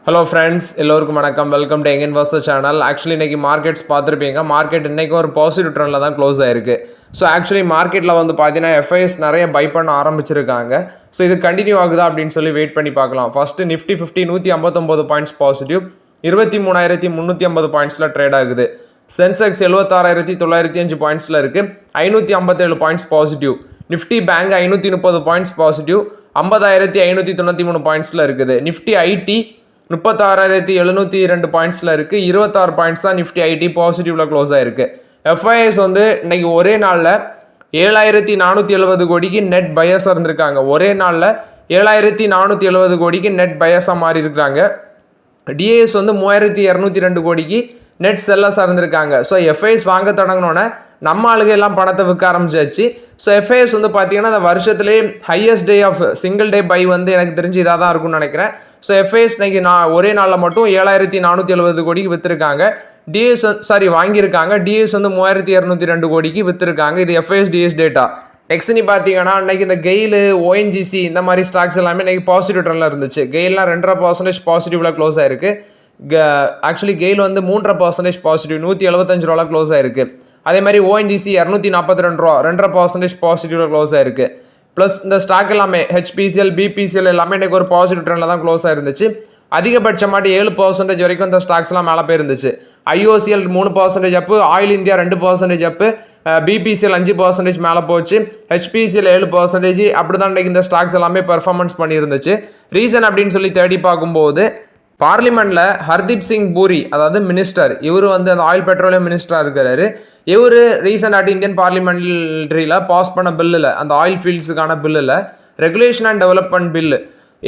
Hello friends, எல்லோருக்கும் வணக்கம். Welcome to young investor channel. Actually இன்றைக்கி மார்க்கெட்ஸ் பார்த்துருப்பீங்க. மார்க்கெட் இன்றைக்கி ஒரு பாசிட்டிவ் ட்ரெண்டில் தான் க்ளோஸ் ஆயிருக்கு. ஸோ ஆக்சுவலி மார்க்கெட்டில் வந்து பார்த்தீங்கன்னா எஃப்ஐஎஸ் நிறைய பை பண்ண ஆரம்பிச்சிருக்காங்க. ஸோ இது கண்டினியூ ஆகுதா அப்படின்னு சொல்லி வெயிட் பண்ணி பார்க்கலாம். ஃபஸ்ட்டு நிஃப்டி 50 159 பாயிண்ட்ஸ் பாசிட்டிவ், 23,350 பாயிண்ட்ஸில் ட்ரேட் ஆகுது. சென்செக்ஸ் 76,905 பாயிண்ட்ஸில் இருக்குது, 557 points positive. Nifty bank 530 points positive, 50,593 பாயிண்ட்ஸில் இருக்குது. நிஃப்டி ஐடி 36,702 பாயிண்ட்ஸில் இருக்குது, 26 பாயிண்ட்ஸ் தான் நிஃப்டி ஐடி பாசிட்டிவில் க்ளோஸ் ஆகிருக்கு. எஃப்ஐஎஸ் வந்து இன்னைக்கு ஒரே நாளில் 7,470 கோடிக்கு நெட் பயஸாக இருந்திருக்காங்க. ஒரே நாளில் 7,470 கோடிக்கு நெட் பயஸாக மாறி இருக்கிறாங்க. டிஏஎஸ் வந்து 3,202 கோடிக்கு நெட் செல்லஸாக இருந்திருக்காங்க. ஸோ எஃப்ஐஎஸ் வாங்க தொடங்கினோன்னே நம்ம ஆளுங்க எல்லாம் பணத்தை விற்க ஆரம்பிச்சாச்சு. ஸோ எஃப்ஐஎஸ் வந்து பார்த்தீங்கன்னா அந்த வருஷத்துலேயே highest day of single day buy வந்து எனக்கு தெரிஞ்சு இதாக தான் இருக்கும்னு நினைக்கிறேன். ஸோ எஃப்ஐஎஸ் இன்னைக்கு ஒரே நாளில் மட்டும் 7,470 கோடிக்கு விற்றுருக்காங்க. டிஎஸ் வாங்கியிருக்காங்க. டிஎஸ் வந்து 3,202 கோடிக்கு விற்றுருக்காங்க. இது எஃப்ஐஎஸ் டிஎஸ் டேட்டா. நெக்ஸ்ட் நீ பார்த்தீங்கன்னா இன்னைக்கு இந்த கெயில், ஓஎன்ஜிசி இந்த மாதிரி ஸ்டாக்ஸ் எல்லாமே இன்னைக்கு பாசிட்டிவ் ட்ரெண்டில் இருந்துச்சு. கெயிலாம் 2.5% பாசிட்டிவ்ல க்ளோஸ் ஆயிருக்கு. ஆக்சுவலி கெயில் வந்து 3.5% பாசிட்டிவ், 175 ரூபா க்ளோஸ் ஆயிருக்கு. அதே மாதிரி ஓஎன்ஜிசி 242 ரூபா, 2.5% பாசிட்டிவ்ல க்ளோஸ் ஆயிருக்கு. ப்ளஸ் இந்த ஸ்டாக் எல்லாமே ஹெச்பிசிஎல், பிபிசிஎல் எல்லாமே இன்றைக்கி ஒரு பாசிட்டிவ் ட்ரெண்டில் தான் க்ளோஸ் ஆயிருந்துச்சு. அதிகபட்சமாட்டி 7% வரைக்கும் இந்த ஸ்டாக்ஸ்லாம் மேலே போயிருந்துச்சு. ஐஓசிஎல் 3% அப்பு, ஆயில் இந்தியா 2% அப்பு, பிபிசிஎல் 5% மேலே போச்சு, ஹெச்பிசிஎல் 7%. அப்படி தான் இன்றைக்கி இந்த ஸ்டாக்ஸ் எல்லாமே பெர்ஃபார்மன்ஸ் பண்ணியிருந்துச்சு. ரீசன் அப்படின்னு சொல்லி தேடி பார்க்கும்போது பார்லிமெண்ட்டில் ஹர்தீப் சிங் பூரி, அதாவது மினிஸ்டர், இவர் வந்து அந்த ஆயில் பெட்ரோலியம் மினிஸ்டராக இருக்கிறாரு. இவர் ரீசெண்டாக இந்தியன் பார்லிமெண்ட்ரியில் பாஸ் பண்ண பில்லில், அந்த ஆயில் ஃபீல்ட்ஸுக்கான பில்லில் ரெகுலேஷன் அண்ட் டெவலப்மெண்ட் பில்லு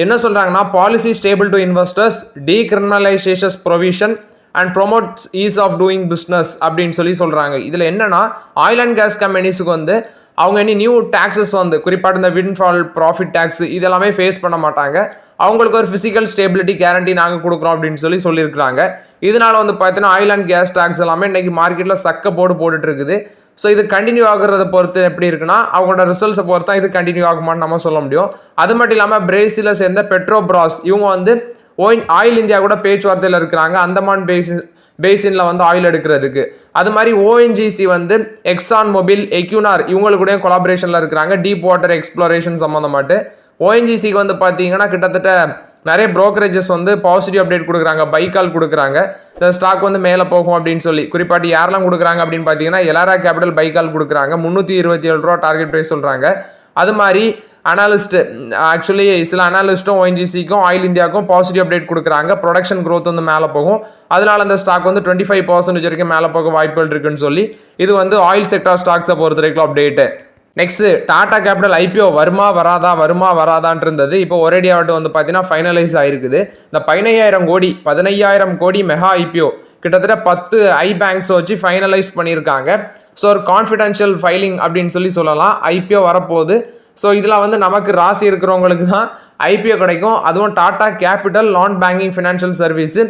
என்ன சொல்கிறாங்கன்னா, policy stable to investors, decriminalisation provision and promotes ease of doing business அப்படின்னு சொல்கிறாங்க. இதில் என்னென்னா, ஆயில் அண்ட் கேஸ் கம்பெனிஸுக்கு வந்து அவங்க இனி நியூ டேக்ஸஸ் வந்து குறிப்பாக இந்த விண்ட்ஃபால் ப்ராஃபிட் டேக்ஸ் இதெல்லாமே ஃபேஸ் பண்ண மாட்டாங்க. அவங்களுக்கு ஒரு ஃபிசிக்கல் ஸ்டேபிலிட்டி கேரண்டி நாங்கள் கொடுக்குறோம் அப்படின்னு சொல்லியிருக்கிறாங்க. இதனால வந்து பார்த்தீங்கன்னா ஆயில் அண்ட் கேஸ் டேக்ஸ் எல்லாமே இன்னைக்கு மார்க்கெட்டில் சக்க போட்டுட்டு இருக்குது. ஸோ இது கண்டினியூ ஆகுறத பொறுத்து எப்படி இருக்குன்னா, அவங்களோட ரிசல்ட்ஸை பொறுத்து தான் இது கண்டினியூ ஆகுமான்னு நம்ம சொல்ல முடியும். அது மட்டும் இல்லாமல் பிரேசிலை சேர்ந்த பெட்ரோபிராஸ் இவங்க வந்து ஆயில் இந்தியா கூட பேச்சுவார்த்தையில் இருக்கிறாங்க, அந்தமான் பேசின்ல வந்து ஆயில் எடுக்கிறதுக்கு. அது மாதிரி ஓஎன்ஜிசி வந்து எக்ஸான் மொபில், எக்யூனார் இவங்களுக்கு கூட கொலாபரேஷனில் இருக்கிறாங்க டீப் வாட்டர் எக்ஸ்ப்ளோரேஷன் சம்மந்தமாட்டு. ஓஎன்ஜிசிக்கு வந்து பார்த்தீங்கன்னா கிட்டத்தட்ட நிறைய ப்ரோக்கரேஜஸ் வந்து பாசிட்டிவ் அப்டேட் கொடுக்குறாங்க, பைக்கால் கொடுக்குறாங்க. இந்த ஸ்டாக் வந்து மேலே போகும் அப்படின்னு சொல்லி குறிப்பாட்டி யாரெல்லாம் கொடுக்குறாங்க அப்படின்னு பார்த்தீங்கன்னா, எலாரா கேபிட்டல் பைக்கால் கொடுக்குறாங்க, 327 ரூபா டார்கெட் ப்ரைஸ் சொல்கிறாங்க. அது மாதிரி அனாலிஸ்ட், ஆக்சுவலி சில அனாலிஸ்ட்டும் ஓஎன்ஜிசிக்கும் ஆயில் இந்தியாவுக்கும் பாசிட்டிவ் அப்டேட் கொடுக்குறாங்க. ப்ரொடக்ஷன் க்ரோத் வந்து மேலே போகும், அதனால அந்த ஸ்டாக் வந்து 25% வரைக்கும் மேலே போக வாய்ப்புகள் இருக்குன்னு சொல்லி இது வந்து ஆயில் செக்டார் ஸ்டாக்ஸை பொறுத்த வரைக்கும் update. Next Tata capital IPO வருமா வராதான்ட்டு இருந்தது. இப்போ ஒரேடியாவட்டு வந்து பார்த்தீங்கன்னா ஃபைனலைஸ் ஆயிருக்குது. இந்த 15,000 கோடி மெகா ஐபிஓ கிட்டத்தட்ட 10 ஐ பேங்க்ஸ் வச்சு ஃபைனலைஸ் பண்ணியிருக்காங்க. ஸோ ஒரு கான்ஃபிடென்ஷியல் ஃபைலிங் அப்படின்னு சொல்லலாம். ஐபிஓ வரப்போகுது. ஸோ இதில் வந்து நமக்கு ராசி இருக்கிறவங்களுக்கு தான் ஐபிஓ கிடைக்கும். அதுவும் Tata Capital non banking financial service.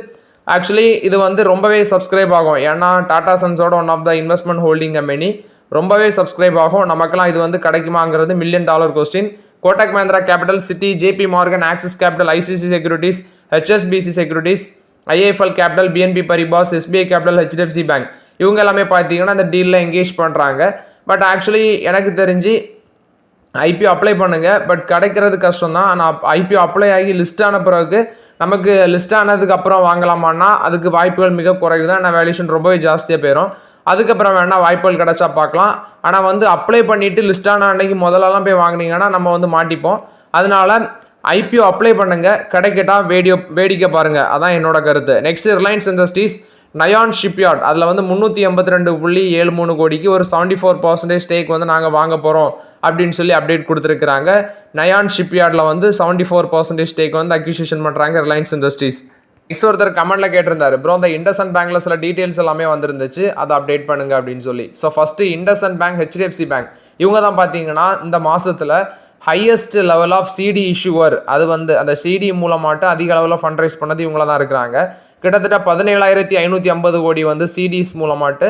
Actually இது வந்து ரொம்பவே சப்ஸ்கிரைப் ஆகும். ஏன்னா டாடா சன்ஸோட one of the investment holding company, ரொம்பவே சப்ஸ்கிரைப் ஆகும். நமக்கெல்லாம் இது வந்து கிடைக்குமாங்கிறது $1 million question. Kotak Mahindra Capital, Citi, JP Morgan, Axis Capital, ICICI Securities, HSBC Securities, IIFL Capital, BNP Paribas, SBI Capital, HDFC bank இவங்க எல்லாமே பார்த்தீங்கன்னா இந்த டீலில் எங்கேஜ் பண்ணுறாங்க. பட் ஆக்சுவலி எனக்கு தெரிஞ்சு ஐபிஓ அப்ளை பண்ணுங்கள், பட் கிடைக்கிறது கஷ்டம் தான். ஆனால் ஐபிஓ அப்ளை ஆகி லிஸ்ட் ஆன பிறகு நமக்கு லிஸ்ட் ஆனதுக்கு அப்புறம் வாங்கலாமான்னா அதுக்கு வாய்ப்புகள் மிக குறைவு தான். ஏன்னா வேல்யூஷன் ரொம்பவே ஜாஸ்தியாக போயிடும். அதுக்கப்புறம் வேணால் வாய்ப்புகள் கிடைச்சா பார்க்கலாம். ஆனால் வந்து அப்ளை பண்ணிவிட்டு லிஸ்ட் ஆன அன்னைக்கு முதலெல்லாம் போய் வாங்கினீங்கன்னா நம்ம வந்து மாட்டிப்போம். அதனால ஐபிஓ அப்ளை பண்ணுங்கள், கிடைக்கட்டா வேடிக்கை பாருங்கள், அதான் என்னோட கருத்து. நெக்ஸ்ட் ரிலையன்ஸ் இண்டஸ்ட்ரீஸ் நயான் ஷிப்யார்ட், அதில் வந்து 382.73 கோடிக்கு ஒரு 74% ஸ்டேக் வந்து நாங்கள் வாங்க போகிறோம் அப்படின்னு சொல்லி அப்டேட் கொடுத்துருக்குறாங்க. நயான் ஷிப்யார்டில் வந்து 74% ஸ்டேக் வந்து அக்யூசியேஷன் பண்ணுறாங்க ரிலையன்ஸ் இண்டஸ்ட்ரீஸ். நெக்ஸ்ட் ஒருத்தர் கமெண்ட்ல கேட்டிருந்தாரு, ப்ரோ இந்த இண்டஸ்இண்ட் பேங்க்ல சில டீடைல்ஸ் எல்லாமே வந்துருந்துச்சு, அதை அப்டேட் பண்ணுங்க அப்படின்னு சொல்லி. So first IndusInd bank, HDFC bank இவங்க தான் பார்த்தீங்கன்னா இந்த மாசத்துல highest level of CD issuer, அது வந்து அந்த சிடி மூலமாட்டு அதிக அளவில் ஃபண்ட் ரைஸ் பண்ணது இவங்கள தான் இருக்கிறாங்க. கிட்டத்தட்ட 17,550 கோடி வந்து சிடிஸ் மூலமாட்டு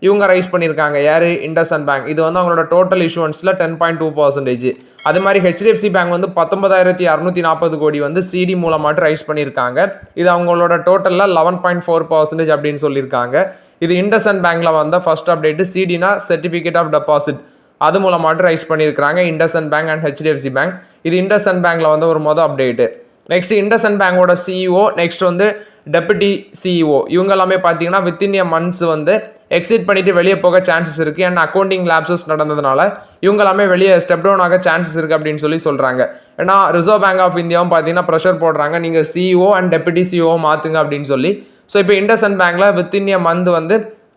இவங்க ரைஸ் பண்ணியிருக்காங்க. யார்? இண்டஸ்இண்ட் பேங்க். இது வந்து அவங்களோட டோட்டல் இஷ்யூவன்ஸில் 10.2%. அது மாதிரி ஹெச்டிஎஃப்சி பேங்க் வந்து 19,640 கோடி வந்து சிடி மூலமாட்டு ரைஸ் பண்ணியிருக்காங்க. இது அவங்களோட டோட்டலில் 11.4% அப்படின்னு சொல்லியிருக்காங்க. இது இண்டஸ்இண்ட் பேங்க்ல வந்த ஃபர்ஸ்ட் அப்டேட். சிடினா சர்டிஃபிகேட் ஆஃப் டெபாசிட், அது மூலமாட்டு ரைஸ் பண்ணியிருக்காங்க IndusInd Bank and HDFC Bank. இது இண்டஸ்இண்ட் பேங்க்ல வந்து ஒரு மொதல் அப்டேட்டு. நெக்ஸ்ட் இண்டஸ்இண்ட் பேங்கோட சிஇஓ, நெக்ஸ்ட் வந்து டெபுட்டி சிஇஓ, இவங்க எல்லாமே பார்த்தீங்கன்னா வித்தின் எ மந்த்ஸ் வந்து எக்ஸிட் பண்ணிட்டு வெளியே போக சான்சஸ் இருக்குது. அண்ட் அக்கௌண்டிங் லேப்சஸ் நடந்ததுனால இவங்க எல்லாமே வெளியே ஸ்டெப் டவுன் ஆக சான்சஸ் இருக்குது அப்படின்னு சொல்கிறாங்க. ஏன்னா ரிசர்வ் பேங்க் ஆஃப் இந்தியாவும் பார்த்தீங்கன்னா ப்ரெஷர் போடுறாங்க, நீங்கள் சிஇஓ அண்ட் டெபுட்டி சிஇஓ மாற்றுங்க அப்படின்னு சொல்லி. ஸோ இப்போ இண்டஸ்இண்ட் பேங்க்ல வித்தின் எ மந்த் வந்து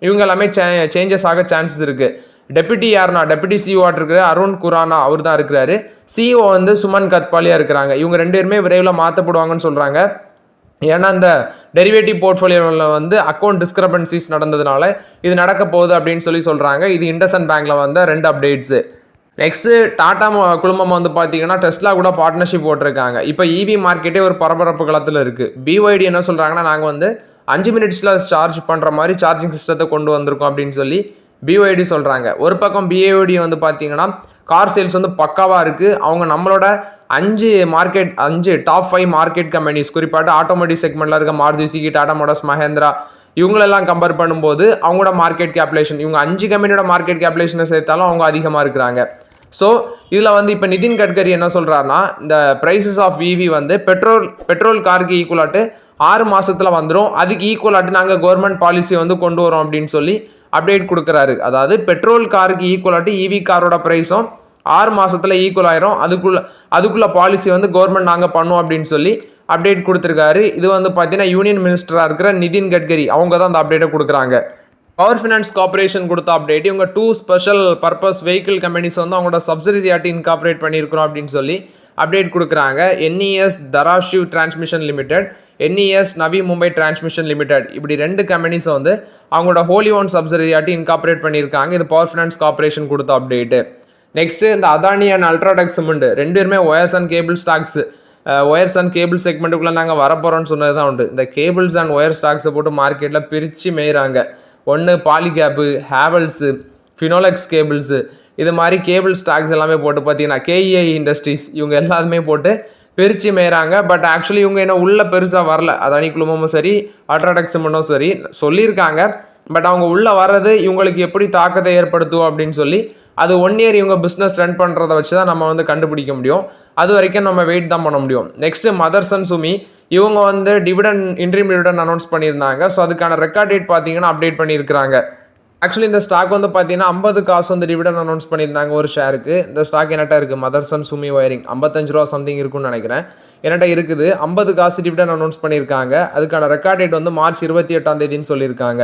இவங்க எல்லாமே சேஞ்சஸ் ஆக சான்சஸ் இருக்குது. டெபுட்டி யாருன்னா டெபுட்டி சிஇஓ இருக்கிற அருண் குரானா அவர் தான் இருக்கிறாரு. சிஇஓ வந்து சுமன் கத்பாலியா இருக்கிறாங்க. இவங்க 2 பேருமே விரைவில் மாற்றப்படுவாங்கன்னு சொல்கிறாங்க. ஏன்னா இந்த டெரிவேட்டிவ் போர்ட்ஃபோலியோவில் வந்து அக்கௌண்ட் டிஸ்கிரபன்சிஸ் நடந்ததுனால இது நடக்க போகுது அப்படின்னு சொல்கிறாங்க. இது இண்டஸ்இண்ட் பேங்க்ல வந்த 2 அப்டேட்ஸு. நெக்ஸ்ட்டு டாடா குழுமம் வந்து பார்த்தீங்கன்னா டெஸ்லா கூட பார்ட்னர்ஷிப் போட்டிருக்காங்க. இப்போ இவி மார்க்கெட்டே ஒரு பரபரப்பு களத்தில் இருக்குது. பிஒய்டி என்ன சொல்கிறாங்கன்னா, நாங்கள் வந்து 5 மினிட்ஸில் சார்ஜ் பண்ணுற மாதிரி சார்ஜிங் சிஸ்டத்தை கொண்டு வந்திருக்கோம் அப்படின்னு சொல்லி பிஒய்டி சொல்கிறாங்க. ஒரு பக்கம் பிஒய்டி வந்து பார்த்தீங்கன்னா கார் சேல்ஸ் வந்து பக்காவாக இருக்குது. அவங்க நம்மளோட 5 டாப் 5 மார்க்கெட் கம்பெனிஸ், குறிப்பாட்டு ஆட்டோமோட்டிவ் செக்மெண்ட்டில் இருக்க மாருதி சுசுகி, டாடா மோட்டார்ஸ், மஹேந்திரா, இவங்களெல்லாம் கம்பேர் பண்ணும்போது அவங்களோட மார்க்கெட் கேப்லேஷன், இவங்க 5 கம்பெனியோட மார்க்கெட் கேப்லேஷனை சேர்த்தாலும் அவங்க அதிகமாக இருக்கிறாங்க. ஸோ இதில் வந்து இப்போ நிதின் கட்கரி என்ன சொல்கிறாருன்னா, இந்த ப்ரைஸஸ் ஆஃப் இவி வந்து பெட்ரோல் காருக்கு ஈக்குவலாட்டு 6 மாதத்தில் வந்துடும். அதுக்கு ஈக்குவலாட்டு நாங்கள் கவர்மெண்ட் பாலிசியை வந்து கொண்டு வரோம் அப்படின்னு சொல்லி அப்டேட் கொடுக்குறாரு. அதாவது பெட்ரோல் காருக்கு ஈக்குவலாட்டு இவி காரோட ப்ரைஸும் 6 மாதத்தில் ஈக்குவல் ஆயிரும். அதுக்குள்ள பாலிசி வந்து கவர்மெண்ட் நாங்கள் பண்ணுவோம் அப்படின்னு சொல்லி அப்டேட் கொடுத்துருக்காரு. இது வந்து பார்த்தீங்கன்னா யூனியன் மினிஸ்டராக இருக்கிற நிதின் கட்கரி அவங்க தான் அந்த அப்டேட்டை கொடுக்குறாங்க. பவர் ஃபினான்ஸ் கார்பரேஷன் கொடுத்த அப்டேட், இவங்க 2 ஸ்பெஷல் பர்பஸ் வெஹிக்கிள் கம்பெனிஸ் வந்து அவங்களோட சப்சிடரியாட்டி இன்கார்பரேட் பண்ணியிருக்கிறோம் அப்படின்னு சொல்லி அப்டேட் கொடுக்குறாங்க. NES தராஷிவ் transmission limited, NES Navi Mumbai transmission limited, இப்படி 2 கம்பெனிஸை வந்து அவங்களோட ஹோலி ஓன் சப்சிடரியாட்டி இன்கார்பரேட் பண்ணியிருக்காங்க. இது பவர் ஃபினான்ஸ் கார்பரேஷன் கொடுத்த அப்டேட்டு. நெக்ஸ்ட் இந்த அதானி அண்ட் அல்ட்ராடெக் சிமெண்ட் 2 பேருமே wires and cable stocks, wires and cable செக்மெண்ட்டுக்குள்ளே நாங்கள் வரப்போகிறோம்னு சொன்னது தான் உண்டு. இந்த கேபிள்ஸ் அண்ட் ஒயர் ஸ்டாக்ஸை போட்டு மார்க்கெட்டில் பிரித்து மேய்கிறாங்க. ஒன்று பாலிகேப்பு, ஹேவல்ஸு, ஃபினோலெக்ஸ் கேபிள்ஸு, இது மாதிரி கேபிள் ஸ்டாக்ஸ் எல்லாமே போட்டு பார்த்தீங்கன்னா கேஇஐ இண்டஸ்ட்ரீஸ், இவங்க எல்லாருமே போட்டு பிரித்து மேய்கிறாங்க. பட் ஆக்சுவலி இவங்க என்ன உள்ளே பெருசாக வரல. அதானி குழுமமும் சரி அல்ட்ராடெக் சிமெண்ட்டும் சரி சொல்லியிருக்காங்க. பட் அவங்க உள்ளே வர்றது இவங்களுக்கு எப்படி தாக்கத்தை ஏற்படுத்தும் அப்படின்னு சொல்லி அது 1 இயர் இவங்க பிஸ்னஸ் ரன் பண்ணுறதை வச்சு தான் நம்ம வந்து கண்டுபிடிக்க முடியும். அது வரைக்கும் நம்ம வெயிட் தான் பண்ண முடியும். நெக்ஸ்ட் மதர்சன் சுமி, இவங்க வந்து இன்ட்ரீம் டிவிடன் அனௌன்ஸ் பண்ணியிருந்தாங்க. ஸோ அதுக்கான ரெக்கார்ட் டேட் பார்த்தீங்கன்னா அப்டேட் பண்ணியிருக்கிறாங்க. ஆக்சுவலி இந்த ஸ்டாக் வந்து பார்த்தீங்கன்னா 50 காசு வந்து டிவிடன் அனௌன்ஸ் பண்ணியிருந்தாங்க ஒரு ஷேருக்கு. இந்த ஸ்டாக் என்னட்ட இருக்குது, மதர்சன் சுமி ஒயரிங், 55 ரூபா சம்திங் இருக்குன்னு நினைக்கிறேன், என்னட்ட இருக்குது. 50 காசு டிவிடன் அனௌன்ஸ் பண்ணியிருக்காங்க. அதுக்கான ரெக்கார்ட் டேட் வந்து மார்ச் 28 சொல்லியிருக்காங்க.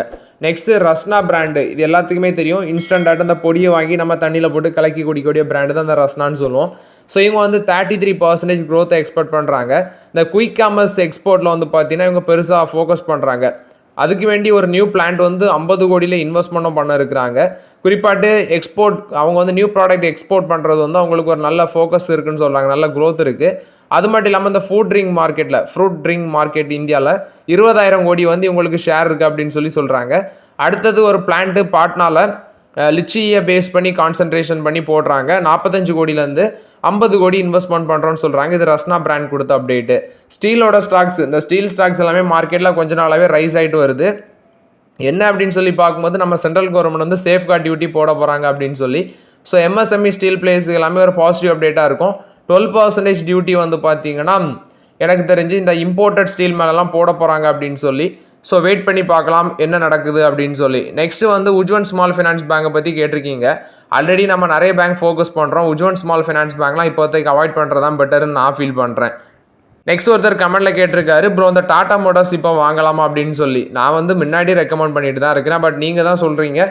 நெக்ஸ்ட் ரஸ்னா பிராண்டு, இது எல்லாத்துக்குமே தெரியும். இன்ஸ்டன்டாக அந்த பொடியை வாங்கி நம்ம தண்ணியில் போட்டு கலக்கி குடிக்கக்கூடிய பிராண்டு தான் அந்த ரஸ்னான்னு சொல்லுவோம். ஸோ இவங்க வந்து 33% க்ரோத்தை எக்ஸ்பெக்ட் பண்ணுறாங்க. இந்த குயிக் காமர்ஸ் எக்ஸ்போர்ட்டில் வந்து பார்த்தீங்கன்னா இவங்க பெருசாக ஃபோக்கஸ் பண்ணுறாங்க. அதுக்கு வேண்டி ஒரு நியூ பிளான்ட் வந்து 50 கோடியில் இன்வெஸ்ட்மெண்ட்டும் பண்ண இருக்கிறாங்க. குறிப்பாட்டு எக்ஸ்போர்ட், அவங்க வந்து நியூ ப்ராடக்ட் எக்ஸ்போர்ட் பண்ணுறது வந்து அவங்களுக்கு ஒரு நல்ல ஃபோக்கஸ் இருக்குன்னு சொல்கிறாங்க, நல்ல க்ரோத் இருக்குது. அது மட்டும் இல்லாமல் இந்த ஃப்ரூட் ட்ரிங்க் மார்க்கெட் இந்தியாவில் 20,000 கோடி வந்து இவங்களுக்கு ஷேர் இருக்குது அப்படின்னு சொல்கிறாங்க. அடுத்தது ஒரு பிளான்ட்டு பாட்னாவில் லிச்சியை பேஸ் பண்ணி கான்சன்ட்ரேஷன் பண்ணி போடுறாங்க. 45 கோடியிலேருந்து 50 கோடி இன்வெஸ்ட்மெண்ட் பண்ணுறோன்னு சொல்கிறாங்க. இது ரஸ்னா பிராண்ட் கொடுத்த அப்டேட்டு. ஸ்டீலோட ஸ்டாக்ஸ், இந்த ஸ்டீல் ஸ்டாக்ஸ் எல்லாமே மார்க்கெட்டில் கொஞ்ச நாளாகவே ரைஸ் ஆகிட்டு வருது. என்ன அப்படின்னு சொல்லி பார்க்கும்போது நம்ம சென்ட்ரல் கவர்மெண்ட் வந்து சேஃப்கார்ட் டியூட்டி போட போகிறாங்க அப்படின்னு சொல்லி. ஸோ எம்எஸ்எம்இ ஸ்டீல் பிளேஸ் எல்லாமே ஒரு பாசிட்டிவ் அப்டேட்டாக இருக்கும். 12% டியூட்டி வந்து பார்த்தீங்கன்னா எனக்கு தெரிஞ்சு இந்த இம்போர்ட்டட் ஸ்டீல் மேலெலாம் போட போகிறாங்க அப்படின்னு சொல்லி. ஸோ வெயிட் பண்ணி பார்க்கலாம் என்ன நடக்குது அப்படின்னு சொல்லி. நெக்ஸ்ட்டு வந்து உஜ்வன் ஸ்மால் ஃபைனான்ஸ் பேங்கை பற்றி கேட்டிருக்கீங்க. ஆல்ரெடி நம்ம நிறைய பேங்க் ஃபோக்கஸ் பண்ணுறோம். உஜ்வன் ஸ்மால் ஃபைனான்ஸ் பேங்க்லாம் இப்போதைக்கு அவாய்ட் பண்ணுறது தான் பெட்டர்னு நான் ஃபீல் பண்ணுறேன். நெக்ஸ்ட் ஒருத்தர் கமெண்ட்டில் கேட்டிருக்காரு, ப்ரோ இந்த டாடா மோட்டார்ஸ் இப்போ வாங்கலாமா அப்படின்னு சொல்லி. நான் வந்து முன்னாடி ரெக்கமெண்ட் பண்ணிட்டு தான் இருக்கிறேன். பட் நீங்கள் தான் சொல்கிறீங்க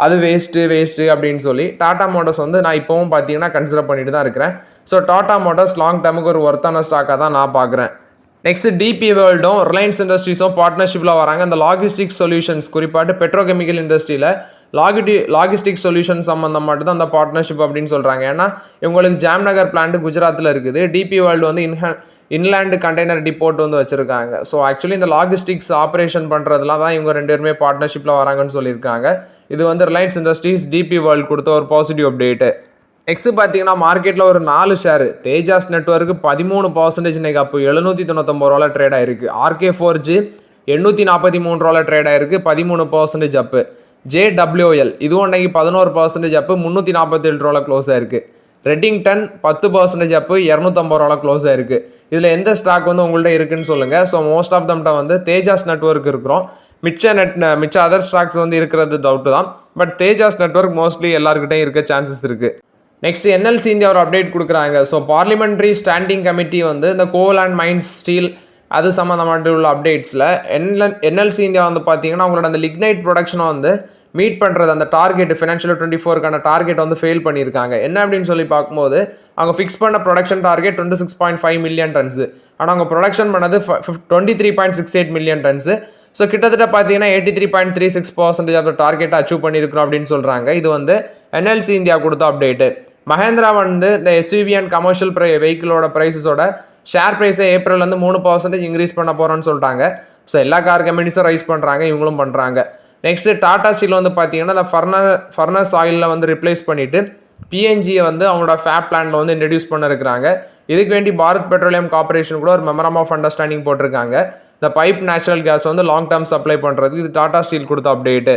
அது வேஸ்ட்டு அப்படின்னு சொல்லி. டாடா மோட்டார்ஸ் வந்து நான் இப்போவும் பார்த்தீங்கன்னா கன்சிடர் பண்ணிட்டு தான் இருக்கிறேன். ஸோ டாடா மோட்டார்ஸ் லாங் டேர்முக்கு ஒரு ஒர்த்தான ஸ்டாக்காக தான் நான் பார்க்குறேன். நெக்ஸ்ட் டிபி வேர்ல்டும் ரிலையன்ஸ் இண்டஸ்ட்ரீஸும் பார்ட்னர்ஷிப்பில் வராங்க. இந்த லாஜிஸ்டிக் சொல்யூஷன்ஸ், குறிப்பாட்டு பெட்ரோகெமிக்கல் இண்டஸ்ட்ரியில் லாஜிஸ்டிக் சொல்யூஷன் சம்மந்தம் மட்டும் தான் அந்த பார்ட்னர்ஷிப் அப்படின்னு சொல்கிறாங்க. ஏன்னா இவங்களுக்கு ஜாம்நகர் பிளான்ட் குஜராத்தில் இருக்குது. டிபி வேர்ல்டு வந்து இன்லேண்டு கண்டெய்னர் டிப்போர்ட் வந்து வச்சுருக்காங்க. ஸோ ஆக்சுவலி இந்த லாஜிஸ்டிக்ஸ் ஆப்ரேஷன் பண்ணுறதுலாம் தான் இவங்க 2 பேருமே பார்ட்னர்ஷிப்பில் வராங்கன்னு சொல்லியிருக்காங்க. இது வந்து ரிலையன்ஸ் இண்டஸ்ட்ரீஸ் டிபி வேர்ல்ட் கொடுத்த ஒரு பாசிட்டிவ் அப்டேட்டு. நெக்ஸ்ட் பார்த்தீங்கன்னா மார்க்கெட்டில் ஒரு 4 ஷேர் தேஜாஸ் நெட்வொர்க்கு 13% இன்னைக்கு அப்போ ₹799 ட்ரேட் ஆயிருக்கு. RK4G ₹843 ட்ரேட் ஆயிருக்கு, 13% அப்பு. JWL இதுவும் இன்னைக்கு 11% அப்பு, ₹347 க்ளோஸ் ஆயிருக்கு. ரெட்டிங்டன் 10% அப்பு, ₹250 க்ளோஸ் ஆயிருக்கு. இதில் எந்த ஸ்டாக் வந்து உங்கள்கிட்ட இருக்குன்னு சொல்லுங்கள். ஸோ மோஸ்ட் ஆஃப் தம்கிட்ட வந்து தேஜாஸ் நெட்வொர்க் இருக்கிறோம். மிச்ச அதர் ஸ்டாக்ஸ் வந்து இருக்கிறது டவுட்டு தான். பட் தேஜாஸ் நெட்வொர்க் மோஸ்ட்லி எல்லாருக்கிட்டையும் இருக்க சான்சஸ் இருக்குது. நெக்ஸ்ட் NLC இந்தியா ஒரு அப்டேட் கொடுக்குறாங்க. ஸோ பார்லிமெண்ட்ரி ஸ்டாண்டிங் கமிட்டி வந்து இந்த கோல் அண்ட் மைன்ஸ் ஸ்டீல் அது சம்மந்தமாக உள்ள அப்டேட்ஸில் NLC இந்தியா வந்து பார்த்தீங்கன்னா அவங்களோட அந்த லிக்னைட் ப்ரொடக்ஷனை வந்து மீட் பண்ணுறது அந்த டார்கெட் ஃபினான்ஷியல் 24க்கான டார்கெட் வந்து ஃபெயில் பண்ணியிருக்காங்க. என்ன அப்படின்னு சொல்லி பார்க்கும்போது அவங்க ஃபிக்ஸ் பண்ண ப்ரொடக்ஷன் டார்கெட் 26.5 மில்லியன் டன்ஸு. ஆனால் அவங்க ப்ரொடக்ஷன் பண்ணது 23.68 மில்லியன் டன்ஸு. ஸோ கிட்டத்தட்ட பார்த்தீங்கன்னா 83.36% ஆஃப் டார்கெட்டை அச்சீவ் பண்ணியிருக்கிறோம் அப்படின்னு சொல்கிறாங்க. இது வந்து NLC இந்தியா கொடுத்த அப்டேட்டு. மஹேந்திரா வந்து இந்த SUV அண்ட் கமர்ஷியல் வெஹிக்கிளோட ப்ரைஸஸோட ஷேர் ப்ரைஸை ஏப்ரல்லேருந்து 3% இன்க்ரீஸ் பண்ண போகிறோன்னு சொல்லிட்டாங்க. ஸோ எல்லா கார் கம்பெனிஸும் ரைஸ் பண்ணுறாங்க, இவங்களும் பண்ணுறாங்க. நெக்ஸ்ட்டு டாடா ஸ்டீல் வந்து பார்த்தீங்கன்னா இந்த ஃபர்னஸ் ஆயிலில் வந்து ரிப்ளேஸ் பண்ணிவிட்டு PNGயை வந்து அவங்களோட ஃபேப் பிளானில் வந்து இன்ட்ரடியூஸ் பண்ண இருக்கிறாங்க. இதுக்கு வேண்டி பாரத் பெட்ரோலியம் கார்பரேஷன் கூட ஒரு மெமரம் ஆஃப் அண்டர்ஸ்டாண்டிங் போட்டிருக்காங்க. இந்த பைப் நேச்சுரல் கேஸ் வந்து லாங் டேர்ம் சப்ளை பண்ணுறதுக்கு இது டாடா ஸ்டீல் கொடுத்த update.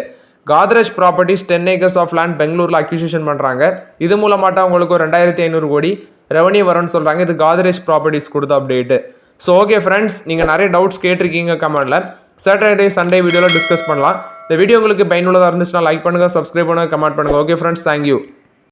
Godrej Properties 10 acres of land பெங்களூரில் அக்யூசிஷன் பண்ணுறாங்க. இது மூலமாட்ட அவங்களுக்கு ஒரு 2500 கோடி ரெவன்யூ வரும்னு சொல்கிறாங்க. இது காத்ரேஜ் ப்ராப்பர்ட்டிஸ் கொடுத்த அப்டேட்டு. ஸோ ஓகே ஃப்ரெண்ட்ஸ், நீங்கள் நிறைய டவுட்ஸ் கேட்டிருக்கீங்க கமெண்ட்டில். சாட்டர்டே சண்டே வீடியோவில் டிஸ்கஸ் பண்ணலாம். இந்த வீடியோ உங்களுக்கு பயனுள்ளதாக இருந்துச்சுன்னா லைக் பண்ணுங்கள், சப்ஸ்கிரைப் பண்ணுங்கள், கமெண்ட் பண்ணுங்கள். Okay friends, thank you.